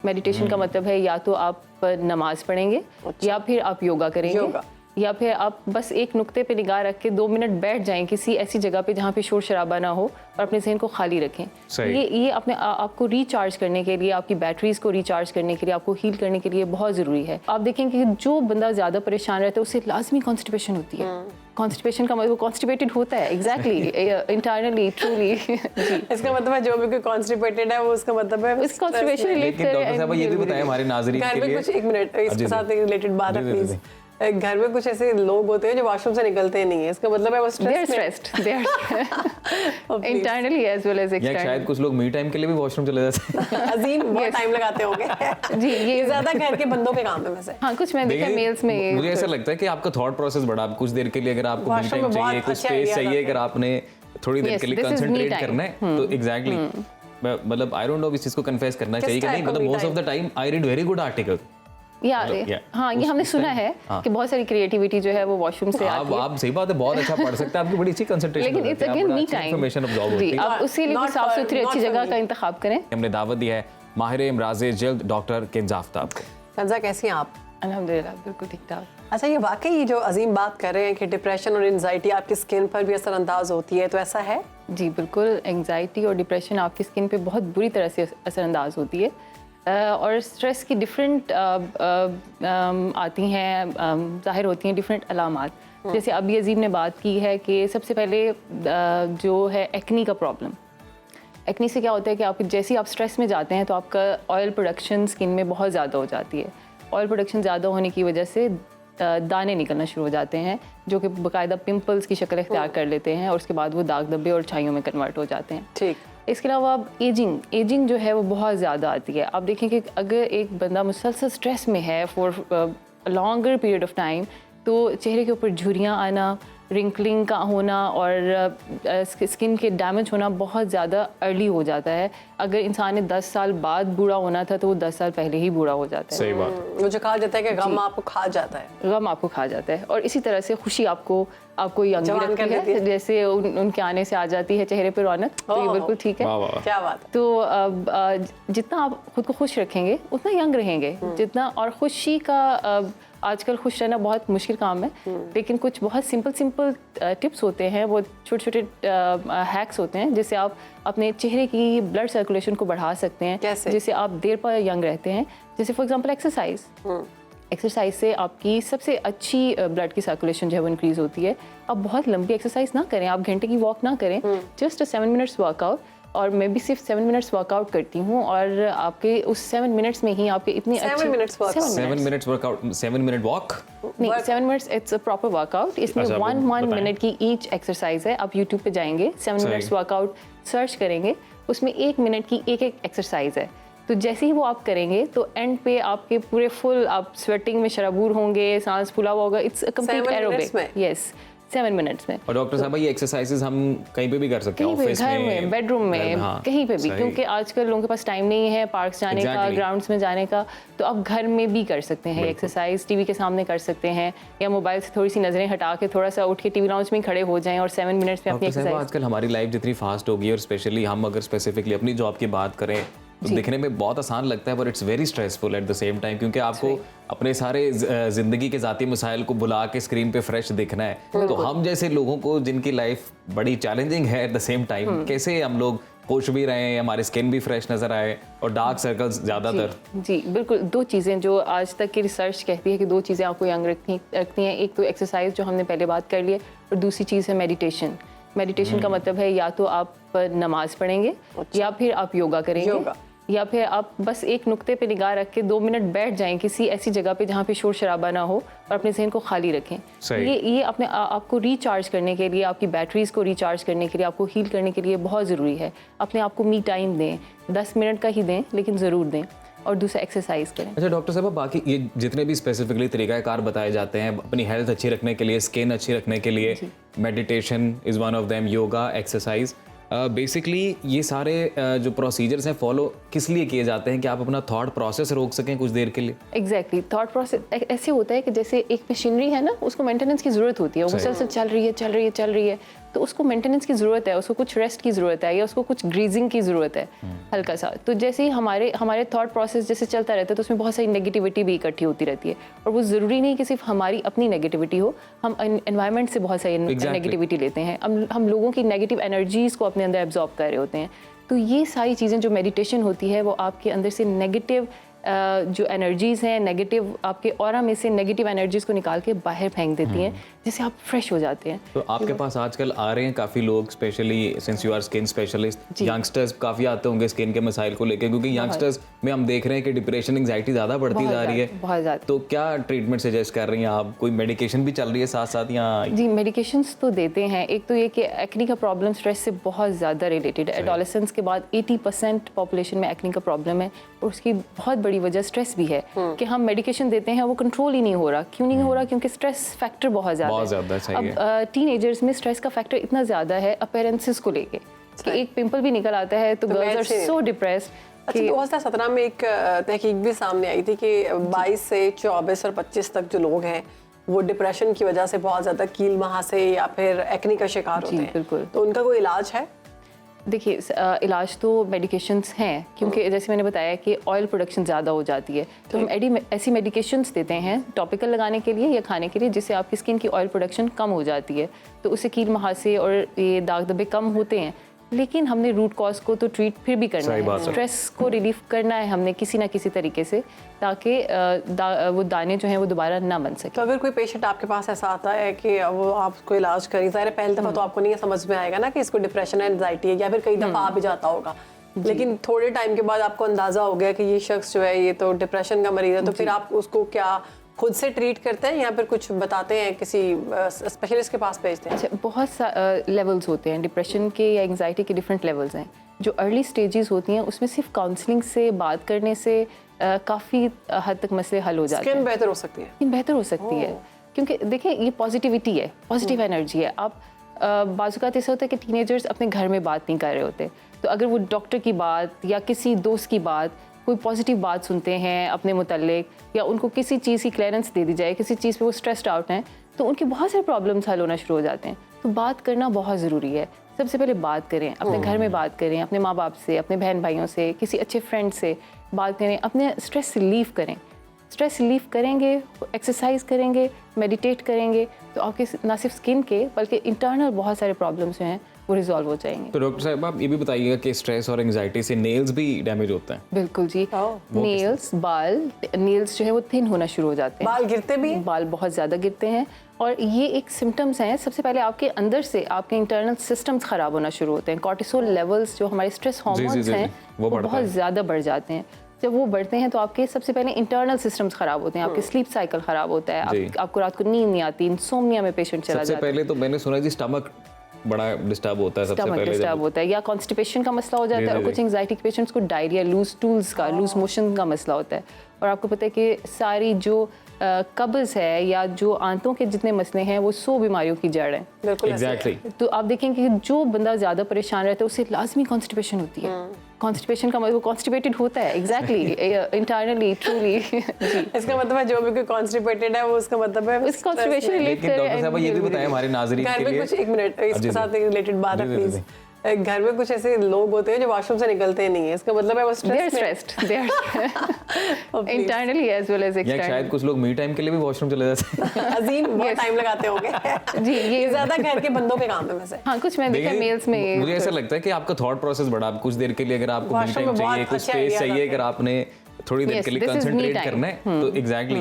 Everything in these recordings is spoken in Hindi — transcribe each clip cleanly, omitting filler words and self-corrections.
मेडिटेशन का मतलब है या तो आप नमाज पढ़ेंगे या फिर आप योगा करेंगे या फिर आप बस एक नुक्ते पे निगाह रख के 2 मिनट बैठ जाएं किसी ऐसी जगह पे जहाँ पे शोर शराबा ना हो और अपने जहन को खाली रखें। ये अपने आपको रिचार्ज करने के लिए, आपकी बैटरीज को रिचार्ज करने के लिए, आपको हील करने के लिए बहुत ज़रूरी है। आप देखेंगे कि जो बंदा ज़्यादा परेशान रहता है उससे लाजमी कॉन्स्टिपेशन होती है। कॉन्स्टिपेशन का मतलब कॉन्स्टिपेटेड होता है एग्जैक्टली इंटरनली ट्रूली। इसका मतलब है जो भी कोई कॉन्स्टिपेटेड है वो उसका मतलब है उस कॉन्स्टिपेशन रिलेट करें। ये भी बताएं हमारे नाज़रीन के लिए कुछ एक मिनट इसके साथ रिलेटेड बात है प्लीज। घर में कुछ ऐसे लोग होते हैं जो वॉशरूम से निकलते नहीं है, इसका मतलब है वो stressed internally as well as externally. शायद कुछ लोग मी टाइम के लिए भी वॉशरूम चले जाते हैं। अजीम बहुत टाइम लगाते होंगे जी। ये ज्यादा घर के बंदों के काम है वैसे। हाँ कुछ मैं देखा मेल्स में। मुझे ऐसा लगता है कि आपका थॉट प्रोसेस बड़ा, आप कुछ देर के लिए अगर आपको मी टाइम चाहिए, कुछ स्पेस चाहिए, अगर आपने थोड़ी देर के लिए कंसंट्रेट करना है तो एग्जैक्टली मतलब आई डोंट नो इस चीज को कन्फेस करना चाहिए कि नहीं, मतलब most of the time I read very good article. हाँ ये हमने सुना है कि बहुत सारी क्रिएटिविटी जो है वो वॉशरूम से आती है। आप सही बात है, बहुत अच्छा पढ़ सकते हैं, आपकी बड़ी अच्छी कंसंट्रेशन, लेकिन it's again me time information absorb होती है। आप उसके लिए कोई साफ सुथरी अच्छी जगह का इंतखाब करें। हमने दावत दी है माहिर इमराज़े जल्द डॉक्टर किंज़ा आफ्ताब को। कंज़ा कैसी हैं आप? अल्हम्दुलिल्लाह बिल्कुल ठीक ठाक। अच्छा, ये वाकई जो अजीम बात कर रहे हैं कि डिप्रेशन और एंजाइटी आपकी स्किन पर भी असरअंदाज होती है, तो ऐसा है? जी बिल्कुल, एंजाइटी और डिप्रेशन आपकी स्किन पे बहुत बुरी तरह से असरअंदाज होती है और स्ट्रेस की डिफरेंट आती हैं, ज़ाहिर होती हैं डिफरेंट अलामात। जैसे अभी अजीम ने बात की है कि सबसे पहले जो है एक्नी का प्रॉब्लम। एक्नी से क्या होता है कि आप जैसे ही आप स्ट्रेस में जाते हैं तो आपका ऑयल प्रोडक्शन स्किन में बहुत ज़्यादा हो जाती है। ऑयल प्रोडक्शन ज़्यादा होने की वजह से दाने निकलना शुरू हो जाते हैं जो कि बाकायदा पिंपल्स की शक्ल इख्तियार कर लेते हैं और उसके बाद वो दाग धब्बे और छाइयों में कन्वर्ट हो जाते हैं। ठीक। इसके अलावा एजिंग जो है वो बहुत ज़्यादा आती है। आप देखें कि अगर एक बंदा मुसलसल स्ट्रेस में है for longer period of time तो चेहरे के ऊपर झुर्रियाँ आना, रिंकलिंग का होना और स्किन के डैमेज होना बहुत ज़्यादा अर्ली हो जाता है। अगर इंसान ने 10 साल बाद बूढ़ा होना था तो वो 10 साल पहले ही बूढ़ा हो जाता है। सही बात। वो जो कहा जाता है कि गम आपको खा जाता है, गम आपको खा जाता है। और इसी तरह से खुशी आपको यंग रखती है, जैसे उनके आने से आ जाती है चेहरे पर रौनक। तो ये बिल्कुल ठीक है। क्या बात है। तो जितना आप खुद को खुश रखेंगे उतना यंग रहेंगे। जितना और खुशी का आजकल खुश रहना बहुत मुश्किल काम है, लेकिन कुछ बहुत सिंपल टिप्स होते हैं, वो छोटे छोटे हैक्स होते हैं जिससे आप अपने चेहरे की ब्लड सर्कुलेशन को बढ़ा सकते हैं। कैसे? जिससे आप देर पर यंग रहते हैं। जैसे फॉर एग्जांपल एक्सरसाइज से आपकी सबसे अच्छी ब्लड की सर्कुलेशन जो है वो इंक्रीज होती है। आप बहुत लंबी एक्सरसाइज ना करें, आप घंटे की वॉक ना करें, जस्ट 7 मिनट्स वर्कआउट। और मैं भी सिर्फ 7 मिनट्स वर्कआउट करती हूँ और आपके उस 7 मिनट्स में ही आपके इतनी 7 मिनट्स वर्कआउट 7 मिनट वॉक नहीं, 7 minutes it's a proper workout. इसमें 1 मिनट की ईच एक्सरसाइज है। आप यूट्यूब पे जाएंगे, 7 मिनट्स वर्कआउट सर्च करेंगे, उसमें 1 मिनट की एक एक्सरसाइज है। तो जैसे ही वो आप करेंगे तो एंड पे आपके पूरे फुल आप स्वेटिंग में शराबूर होंगे, सांस फूला हुआ होगा। It's a complete aerobic. Yes, 7 minutes में। और डॉक्टर साहब ये एक्सरसाइजेस हम कहीं पे भी कर सकते हैं, ऑफिस में, बेडरूम में, कहीं पे भी, क्योंकि आजकल लोगों के पास टाइम नहीं है पार्क्स जाने का, ग्राउंड्स में जाने का। तो आप घर में भी कर सकते हैं एक्सरसाइज, टीवी के सामने कर सकते हैं या मोबाइल से थोड़ी सी नजरें हटा के थोड़ा सा उठ के टीवी लाउंज में खड़े हो जाएं और 7 मिनट्स में अपनी एक्सरसाइज। आजकल हमारी लाइफ जितनी फास्ट हो गई और स्पेशली हम अगर स्पेसिफिकली अपनी जॉब की बात करें तो दिखने में बहुत आसान लगता है, पर it's very stressful at the same time, क्योंकि आपको अपने सारे जिंदगी के ज़ाती मसाइल को भुला के स्क्रीन पे फ्रेश दिखना है। तो हम जैसे लोगों को जिनकी लाइफ बड़ी चैलेंजिंग है एट द सेम टाइम, कैसे हम लोग खुश भी रहें, हमारी स्किन भी फ्रेश नजर आए और डार्क सर्कल्स ज़्यादातर। जी बिल्कुल, 2 चीज़ें जो आज तक की रिसर्च कहती है कि 2 चीज़ें आपको यंग रखती हैं। एक तो एक्सरसाइज जो हमने पहले बात कर ली है, और दूसरी चीज़ है मेडिटेशन। मेडिटेशन का मतलब है या तो आप नमाज पढ़ेंगे या फिर आप योगा करेंगे या फिर आप बस एक नुक्ते पे निगाह रख के 2 मिनट बैठ जाएं किसी ऐसी जगह पे जहाँ पे शोर शराबा ना हो और अपने जहन को खाली रखें। ये अपने आपको रिचार्ज करने के लिए, आपकी बैटरीज को रिचार्ज करने के लिए, आपको हील करने के लिए बहुत ज़रूरी है। अपने आप को मी टाइम दें, 10 मिनट का ही दें लेकिन ज़रूर दें। और दूसरा एक्सरसाइज करें। अच्छा डॉक्टर साहब, बाकी ये जितने भी स्पेसिफिकली तरीक़ाकार बताए जाते हैं अपनी हेल्थ अच्छी रखने के लिए, स्किन अच्छी रखने के लिए, meditation is one of them, yoga, exercise, basically ये सारे जो प्रोसीजर्स हैं फॉलो किस लिए किए जाते हैं कि आप अपना थॉट प्रोसेस रोक सकें कुछ देर के लिए? एग्जैक्टली, थॉट प्रोसेस ऐसे होता है कि जैसे एक मशीनरी है ना, उसको मेंटेनेंस की ज़रूरत होती है, वो मुसलसल चल रही है। तो उसको मेंटेनेंस की ज़रूरत है, उसको कुछ रेस्ट की ज़रूरत है, या उसको कुछ ग्रीजिंग की ज़रूरत है हल्का सा। तो जैसे ही हमारे थॉट प्रोसेस जैसे चलता रहता है तो उसमें बहुत सारी नेगेटिविटी भी इकट्ठी होती रहती है, और वो ज़रूरी नहीं कि सिर्फ हमारी अपनी नेगेटिविटी हो, हम एनवायरनमेंट से बहुत सारी नेगेटिविटी लेते हैं, हम लोगों की नेगेटिव एनर्जीज़ को अपने अंदर एब्जॉर्ब कर रहे होते हैं। तो ये सारी चीज़ें जो मेडिटेशन होती है वो आपके अंदर से नेगेटिव जो एनर्जीज़ हैं, नेगेटिव आपके ऑरा में से नेगेटिव एनर्जीज़ को निकाल के बाहर फेंक देती हैं, जिससे आप फ्रेश हो जाते हैं। तो आपके पास आजकल आ रहे हैं काफ़ी लोग, specially since you are skin specialist, youngsters काफ़ी आते होंगे स्किन के मसाइल को लेकर, क्योंकि यंगस्टर्स में हम देख रहे हैं कि डिप्रेशन, एंग्जाइटी ज़्यादा बढ़ती जा रही है। बहुत ज़्यादा। तो क्या ट्रीटमेंट सजेस्ट कर रही हैं आप? कोई मेडिकेशन भी चल रही है साथ साथ या? जी, मेडिकेशंस तो देते हैं। एक तो ये कि एक्ने का प्रॉब्लम स्ट्रेस से बहुत ज़्यादा रिलेटेड है। एडोलेसेंस के बाद 80% पॉपुलेशन में एक्ने का प्रॉब्लम है, और उसकी बहुत बड़ी वजह स्ट्रेस भी है कि हम मेडिकेशन देते हैं वो कंट्रोल ही नहीं हो रहा। क्यों नहीं हो रहा? क्योंकि स्ट्रेस फैक्टर बहुत ज़्यादा है। अब टीनेजर्स में स्ट्रेस का फैक्टर इतना ज़्यादा है अपीयरेंसेस को लेके कि एक पिंपल भी निकल आता है तो गर्ल्स आर सो डिप्रेस्ड। अच्छा, 2017 में एक तहकीक भी सामने आई थी कि 22 से 24 और 25 तक जो लोग हैं वो डिप्रेशन की वजह से बहुत ज़्यादा कील महासे या फिर एक्ने का शिकार होते हैं। बिल्कुल। तो उनका कोई इलाज है? देखिए, इलाज तो मेडिकेशंस हैं, क्योंकि जैसे मैंने बताया कि ऑयल प्रोडक्शन ज़्यादा हो जाती है, तो हम ऐसी मेडिकेशंस देते हैं टॉपिकल लगाने के लिए या खाने के लिए, जिससे आपकी स्किन की ऑयल प्रोडक्शन कम हो जाती है, तो उससे कील महासे और ये दाग धब्बे कम होते हैं। लेकिन हमने रूट कॉज को तो ट्रीट फिर भी करना है, स्ट्रेस को रिलीफ करना है हमने किसी ना किसी तरीके से, ताकि वो दाने जो हैं वो दोबारा ना बन सके। तो अगर कोई पेशेंट आपके पास ऐसा आता है कि वो आपको इलाज करें, ज़ाहिर है पहली दफ़ा तो आपको नहीं समझ में आएगा ना कि इसको डिप्रेशन एंजाइटी है, या फिर कई दफ़ा आ भी जाता होगा, लेकिन थोड़े टाइम के बाद आपको अंदाज़ा हो गया कि ये शख्स जो है ये तो डिप्रेशन का मरीज है, तो फिर आप उसको क्या खुद से ट्रीट करते हैं या फिर कुछ बताते हैं, किसी स्पेशलिस्ट के पास भेजते हैं? अच्छा, बहुत लेवल्स होते हैं डिप्रेशन के या एंग्जाइटी के, डिफरेंट लेवल्स हैं। जो अर्ली स्टेजेस होती हैं उसमें सिर्फ काउंसलिंग से, बात करने से काफ़ी हद तक मसले हल हो जाते हैं। स्किन बेहतर हो सकती है? स्किन बेहतर हो सकती है, क्योंकि देखिए ये पॉजिटिविटी है, पॉजिटिव एनर्जी है। आप बाज़ ऐसा होता है कि टीनेजर्स अपने घर में बात नहीं कर रहे होते, तो अगर वो डॉक्टर की बात या किसी दोस्त की बात, कोई पॉजिटिव बात सुनते हैं अपने मुतल्लिक, या उनको किसी चीज़ की क्लियरेंस दे दी जाए, किसी चीज़ पे वो स्ट्रेस्ड आउट हैं, तो उनके बहुत सारे प्रॉब्लम्स हल होना शुरू हो जाते हैं। तो बात करना बहुत ज़रूरी है। सबसे पहले बात करें, अपने घर में बात करें, अपने माँ बाप से, अपने बहन भाइयों से, किसी अच्छे फ्रेंड से बात करें, अपने स्ट्रेस रिलीफ करें। स्ट्रेस रिलीफ करेंगे, एक्सरसाइज करेंगे, मेडिटेट करेंगे, तो आपके ना सिर्फ स्किन के बल्कि इंटरनल बहुत सारे प्रॉब्लम्स जो हैं वो रिजॉल्व हो जाएंगे। तो डॉक्टर साहब आप ये भी बताइएगा कि स्ट्रेस और एंग्जाइटी से नेल्स भी डैमेज होते हैं? बिल्कुल जी। नेल्स, नेल्स जो है वो थिन होना शुरू हो जाते हैं। बाल गिरते भी? बाल बहुत ज़्यादा गिरते हैं, और ये एक सिम्टम्स हैं। सबसे पहले आपके अंदर से आपके इंटरनल सिस्टम्स ख़राब होना शुरू होते हैं। कॉर्टिसोल लेवल्स जो हमारे स्ट्रेस हार्मोन्स हैं वो बहुत ज़्यादा बढ़ जाते हैं। जब वो बढ़ते हैं तो आपके सबसे पहले इंटरनल सिस्टम्स खराब होते हैं, आपके स्लीप साइकिल खराब होता है, आपको रात को नींद नहीं आती, इंसोम्निया में पेशेंट चला जाता है। सबसे पहले तो मैंने सुना जी स्टमक बड़ा डिस्टर्ब होता है, सबसे पहले डिस्टर्ब होता है, या कॉन्स्टिपेशन का मसला हो जाता है, और कुछ एंग्जाइटी के पेशेंट्स को डायरिया, लूज टूल्स का, लूज मोशन का मसला होता है। और आपको पता है कि सारी जो कब्ज़ है या जो आंतों के जितने मसले हैं वो 100 बीमारियों की जड़ है। बिल्कुल एग्जैक्टली। तो आप देखेंगे कि जो बंदा ज़्यादा परेशान रहता है उससे लाजमी कॉन्स्टिपेशन होती है। कॉन्स्टिपेशन का मतलब वो कॉन्स्टिपेटेड होता है, एग्जैक्टली, इंटरनली, ट्रूली। इसका मतलब है जो भी कोई कॉन्स्टिपेटेड है वो उसका मतलब है उस कॉन्स्टिपेशन रिलेट लेकिन डॉक्टर साहब ये भी बताएं हमारे नाज़रीन के लिए। घर में कुछ, एक मिनट इसके साथ रिलेटेड बात है प्लीज। घर में कुछ ऐसे लोग होते हैं जो वॉशरूम से निकलते नहीं है, इसका मतलब है वो stressed, they are stressed internally as well as externally. शायद कुछ लोग मी टाइम के लिए भी वॉशरूम चले जाते हैं। अजीम बहुत टाइम लगाते होंगे जी। ये ज्यादा घर के बंदों के काम है वैसे। हाँ, कुछ मैं देखा मेल्स में। मुझे ऐसा लगता है कि आपका थॉट प्रोसेस बड़ा, आप कुछ देर के लिए अगर आपको मी टाइम चाहिए, कुछ स्पेस चाहिए, अगर आपने थोड़ी देर के लिए कंसंट्रेट करना है तो एग्जैक्टली,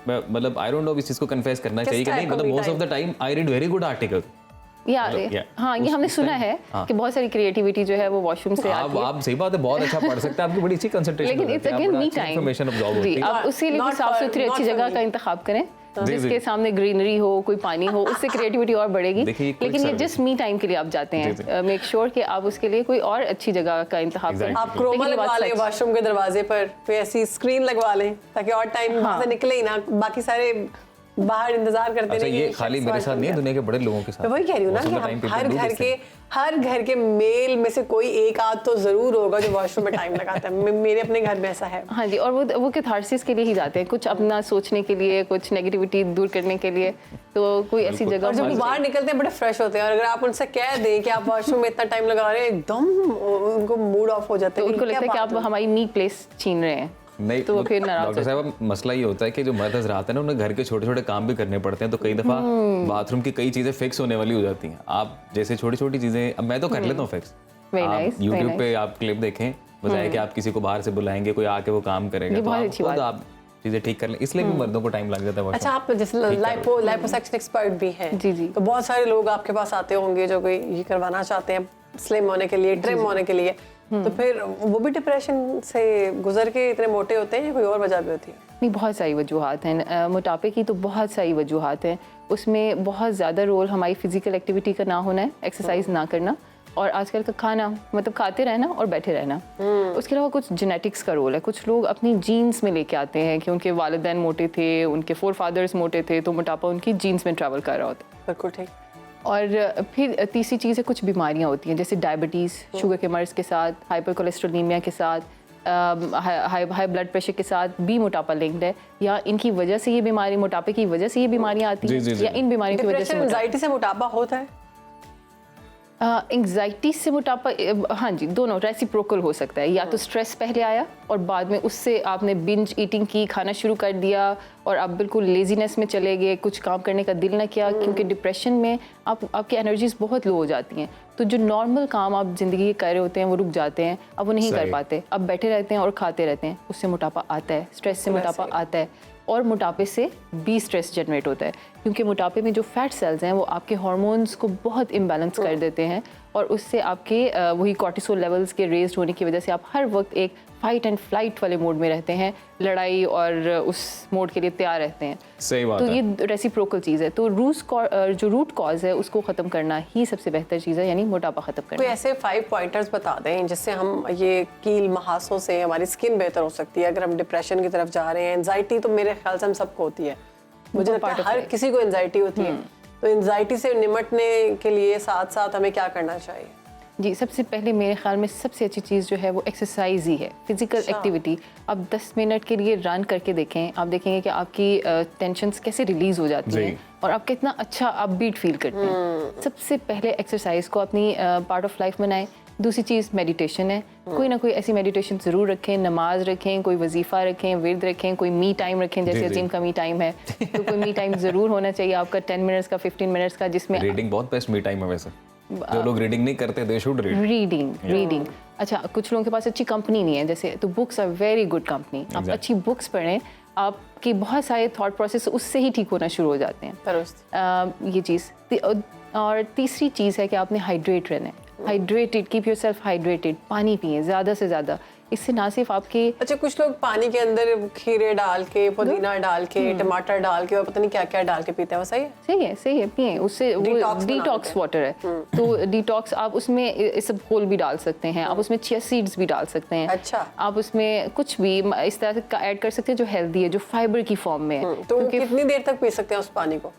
मतलब आई डोंट नो इस चीज को कन्फेस करना चाहिए कि नहीं, मतलब most of the time I read very good article. हाँ, ये हमने सुना है कि बहुत सारी क्रिएटिविटी जो है वो वॉशरूम से आती है। आप सही बात है, बहुत अच्छा पढ़ सकते हैं, आपकी बड़ी अच्छी कंसंट्रेशन, लेकिन it's again me time. Information absorb होती है। आप उसके लिए साफ सुथरी अच्छी जगह का इंतखाब करें जिसके सामने ग्रीनरी हो, कोई पानी हो, उससे क्रिएटिविटी और बढ़ेगी। लेकिन ये जस्ट मी टाइम के लिए आप जाते हैं, मेक श्योर कि आप उसके लिए कोई और अच्छी जगह का इंतखाब करें। आप क्रोमा लगवा लें वॉशरूम के दरवाजे पर, कोई ऐसी स्क्रीन लगवा लें ताकि और टाइम वहाँ से निकले ही ना, बाकी सारे बाहर इंतजार करते अच्छा, रहे ये कि खाली sex मेरे वाला साथ नहीं है, बन दुनिया के बड़े लोगों के साथ। मैं वही कह रही हूँ ना Most कि of the time people her do घर this के thing. हर घर के मेल में से कोई एक आध तो जरूर होगा जो वॉशरूम में टाइम लगाता है। मेरे अपने घर में ऐसा है। हाँ जी, और वो कैथारसिस के लिए ही जाते हैं, कुछ अपना सोचने के लिए, कुछ नेगेटिविटी दूर करने के लिए। तो कोई ऐसी बिल्कुल। जगह और जब वो होनी बाहर निकलते हैं बड़े फ्रेश होते हैं, और अगर आप उनसे कह दें कि आप वॉशरूम में इतना टाइम लगा रहे हैं, एकदम उनको मूड ऑफ हो जाता तो है। उनको लगता है कि आप हमारी नी प्लेस छीन रहे हैं। नहीं, तो वो फिर नाराज डॉक्टर साहब, मसला ये होता है कि जो मर्द हजरात हैं ना, उन्हें घर के छोटे छोटे काम भी करने पड़ते हैं, तो कई दफा बाथरूम की कई चीजें फिक्स होने वाली हो जाती हैं। आप जैसे छोटी छोटी चीजें, अब मैं तो कर लेता हूँ फिक्स। Very आप nice, very यूट्यूब nice. पे आप क्लिप देखें, बजाय कि आप किसी को बाहर से बुलाएंगे, कोई आके वो काम करेगा, ये तो बहुत आप अच्छी खुद बात है। आप चीजें ठीक कर लें। इसलिए भी मर्दों को टाइम लग जाता है अच्छा, washroom। आप जैसे लाइपोसक्शन एक्सपर्ट भी हैं। जी, जी। तो बहुत सारे लोग आपके पास आते होंगे जो कोई ये करवाना चाहते हैं स्लिम होने के लिए, ट्रिम होने के लिए। तो फिर वो भी डिप्रेशन से गुजर के इतने मोटे होते हैं या कोई और वजह भी होती है? नहीं, बहुत सारी वजूहात हैं। मोटापे की तो बहुत सारी वजूहात हैं। उसमें बहुत ज़्यादा रोल हमारी फिजिकल एक्टिविटी का ना होना है, एक्सरसाइज ना करना, और आजकल का खाना, मतलब खाते रहना और बैठे रहना। उसके अलावा कुछ जेनेटिक्स का रोल है। कुछ लोग अपनी जीन्स में लेके आते हैं कि उनके वालिदैन मोटे थे, उनके फोर फादर्स मोटे थे, तो मोटापा उनकी जीन्स में ट्रैवल कर रहा होता है। बिल्कुल ठीक। और फिर तीसरी चीज़ है, कुछ बीमारियां होती हैं जैसे डायबिटीज़, शुगर के मर्ज़ के साथ, हाइपर कोलेस्ट्रोलीमिया के साथ, हाई ब्लड प्रेशर के साथ भी मोटापा लिंक्ड है, या इनकी वजह से ये बीमारी, मोटापे की वजह से ये बीमारियां आती जी, जी, हैं, जी। या इन बीमारियों की वजह से डिप्रेशन, एंजाइटी से मोटापा होता है? एंग्जाइटी से मोटापा, हाँ जी, दोनों रेसिप्रोकल हो सकता है। या तो स्ट्रेस पहले आया और बाद में उससे आपने बिंज ईटिंग की, खाना शुरू कर दिया और आप बिल्कुल लेजीनेस में चले गए, कुछ काम करने का दिल ना किया, क्योंकि डिप्रेशन में आपकी एनर्जीज बहुत लो हो जाती हैं। तो जो नॉर्मल काम आप ज़िंदगी के कर रहे होते हैं वो रुक जाते हैं, अब वो नहीं कर सही। पाते, अब बैठे रहते हैं और खाते रहते हैं। उससे मोटापा आता है, स्ट्रेस से मोटापा आता है, और मोटापे से भी स्ट्रेस जनरेट होता है, क्योंकि मोटापे में जो फैट सेल्स हैं वो आपके हार्मोन्स को बहुत इम्बैलेंस कर देते हैं, और उससे आपके वही कॉर्टिसोल लेवल्स के रेज्ड होने की वजह से आप हर वक्त एक फाइट एंड फ्लाइट वाले मोड में रहते हैं, लड़ाई और उस मोड के लिए तैयार रहते हैं। सही बात तो है। ये रेसिप्रोकल चीज़ है। तो जो रूट कॉज है उसको ख़त्म करना ही सबसे बेहतर चीज़ है, यानी मोटापा ख़त्म कोई करना। ऐसे 5 पॉइंटर्स बता दें जिससे हम ये कील महासों से हमारी स्किन बेहतर हो सकती है अगर हम डिप्रेशन की तरफ जा रहे हैं। एंजाइटी तो मेरे ख्याल से हम सबको होती है, मुझे लगता है हर किसी को एंजाइटी होती है। तो एंजाइटी से निपटने के लिए साथ साथ हमें क्या करना चाहिए? जी, सबसे पहले मेरे ख्याल में सबसे अच्छी चीज़ जो है वो एक्सरसाइज ही है, फिजिकल अच्छा। एक्टिविटी। आप 10 मिनट के लिए रन करके देखें, आप देखेंगे कि आपकी टेंशन्स कैसे रिलीज़ हो जाती जी। हैं और आप कितना अच्छा अपबीट फील करते हैं। सबसे पहले एक्सरसाइज को अपनी पार्ट ऑफ लाइफ बनाएं। दूसरी चीज़ मेडिटेशन है। कोई ना कोई ऐसी मेडिटेशन ज़रूर रखें, नमाज रखें, कोई वजीफ़ा रखें, विर्द रखें, कोई मी टाइम रखें, जैसे जी, जी। अजीम का मी टाइम है, तो कोई मी टाइम ज़रूर होना चाहिए आपका 10 मिनट्स का, 15 मिनट्स का, जिसमें रीडिंग बहुत बेस्ट मी टाइम है वैसे। जो लोग रीडिंग नहीं करते, दे शुड रीड। रीडिंग। अच्छा, कुछ लोगों के पास अच्छी कंपनी नहीं है, जैसे, तो books are very good company. आप Exactly. अच्छी बुक्स पढ़ें, आपकी बहुत सारे थॉट प्रोसेस उससे ही ठीक होना शुरू हो जाते हैं। दुरुस्त। ये चीज़। और तीसरी चीज़ है कि आपने हाइड्रेट रहना है। Hydrated, keep your self hydrated. पानी पिए ज़्यादा से ज़्यादा। इससे ना सिर्फ आपके अच्छा, कुछ लोग पानी के अंदर खीरे डाल के, पुदीना डाल के, टमाटर डाल के और पता नहीं क्या क्या डाल के पीते हैं, वो सही है? सही है, पिए। उससे वो Detox बना डिटॉक्स देते वाटर है। तो डिटॉक्स आप उसमें इसब घोल भी डाल सकते हैं, आप उसमें चिया सीड्स भी डाल सकते हैं। अच्छा। आप उसमें कुछ भी इस तरह का ऐड कर सकते हैं जो हेल्दी है, जो फाइबर की फॉर्म में है। तो कितनी देर तक पी सकते हैं उस पानी को?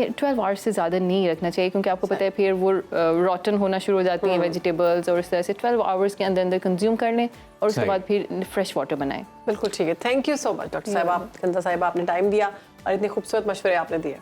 12 आवर्स से ज़्यादा नहीं रखना चाहिए, क्योंकि आपको पता है फिर वो रॉटन होना शुरू हो जाती हैं वेजिटेबल्स, और इस तरह से 12 आवर्स के अंदर अंदर कंज्यूम कर लें और उसके सही। बाद फिर फ्रेश वाटर बनाएं। बिल्कुल ठीक है। Thank you so much doctor साहिबा, कंदा साहिबा, आपने टाइम दिया और इतने खूबसूरत मशवरे आपने दिए।